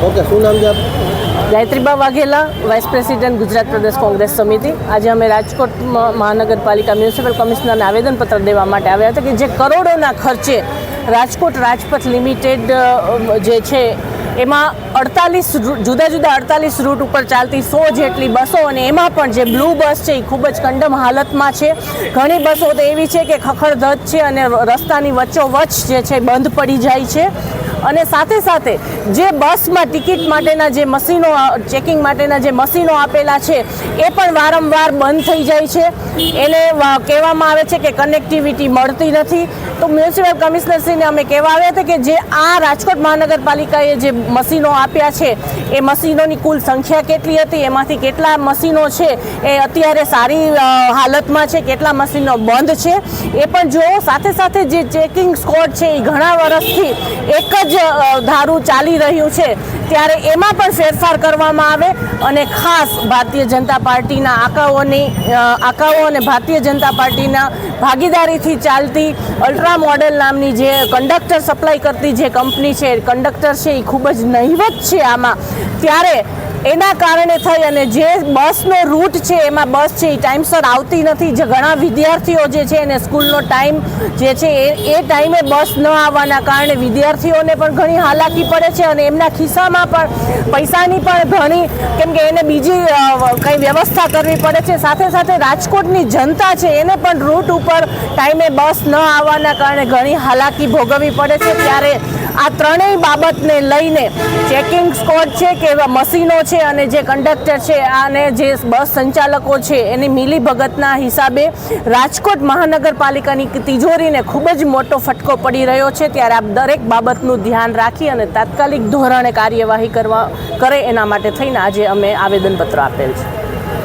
Okay, શું નામ છે આપ? ગાયત્રીબા વાઘેલા, વાઇસ પ્રેસિડેન્ટ ગુજરાત પ્રદેશ કોંગ્રેસ સમિતિ. આજે અમે રાજકોટ મહાનગરપાલિકા મ્યુનિસિપલ કમિશનરને આવેદનપત્ર દેવા માટે આવ્યા હતા કે જે કરોડોના ખર્ચે રાજકોટ રાજપથ લિમિટેડ જે છે એમાં 48 જુદા જુદા 48 રૂટ ઉપર ચાલતી 100 જેટલી બસો, અને એમાં પણ જે બ્લુ બસ છે એ ખૂબ જ કંડમ હાલતમાં છે. ઘણી બસો તો એવી છે કે ખખડધજ છે અને રસ્તાની વચ્ચોવચ્ચ જે છે બંધ પડી જાય છે. અને સાથે સાથે જે બસમાં ટિકિટ માટેના જે મશીનો, ચેકિંગ માટેના જે મશીનો આપેલા છે એ પણ વારંવાર બંધ થઈ જાય છે. એને કહેવામાં આવે છે કે કનેક્ટિવિટી મળતી નથી. તો મ્યુનિસિપલ કમિશનરશ્રીને અમે કહેવા આવ્યા હતા કે જે આ રાજકોટ મહાનગરપાલિકાએ જે મશીનો આપ્યા છે એ મશીનોની કુલ સંખ્યા કેટલી હતી, એમાંથી કેટલા મશીનો છે એ અત્યારે સારી હાલતમાં છે, કેટલા મશીનો બંધ છે એ પણ જુઓ. સાથે સાથે જે ચેકિંગ સ્કોડ છે એ ઘણા વર્ષથી એક જ ધારું ચાલી રહ્યું છે, ત્યારે એમાં પણ ફેરફાર કરવામાં આવે અને ખાસ ભારતીય જનતા પાર્ટીના આકાઓ અને ભારતીય જનતા પાર્ટીના ભાગીદારીથી ચાલતી અલ્ટ્રા મોડેલ નામની જે કંડક્ટર સપ્લાય કરતી જે કંપની છે, કંડક્ટર છે એ ખૂબ જ નહિવત છે આમાં. ત્યારે એના કારણે થઈ અને જે બસનો રૂટ છે એમાં બસ છે એ ટાઈમસર આવતી નથી. જે ઘણા વિદ્યાર્થીઓ જે છે એને સ્કૂલનો ટાઈમ જે છે એ ટાઈમે બસ ન આવવાના કારણે વિદ્યાર્થીઓને પણ ઘણી હાલાકી પડે છે અને એમના ખિસ્સામાં પણ પૈસાની પણ ઘણી, કેમ કે એને બીજી કંઈ વ્યવસ્થા કરવી પડે છે. સાથે સાથે રાજકોટની જનતા છે એને પણ રૂટ ઉપર ટાઈમે બસ ન આવવાના કારણે ઘણી હાલાકી ભોગવવી પડે છે. ત્યારે આ ત્રણેય બાબતને લઈને ચેકિંગ સ્કોડ છે કે મશીનો છે અને જે કંડક્ટર છે અને જે બસ સંચાલકો છે એની મિલીભગતના હિસાબે રાજકોટ મહાનગરપાલિકાની તિજોરીને ખૂબ જ મોટો ફટકો પડી રહ્યો છે. ત્યારે આપ દરેક બાબતનું ધ્યાન રાખી અને તાત્કાલિક ધોરણે કાર્યવાહી કરે એના માટે થઈને આજે અમે આવેદનપત્ર આપેલ છે.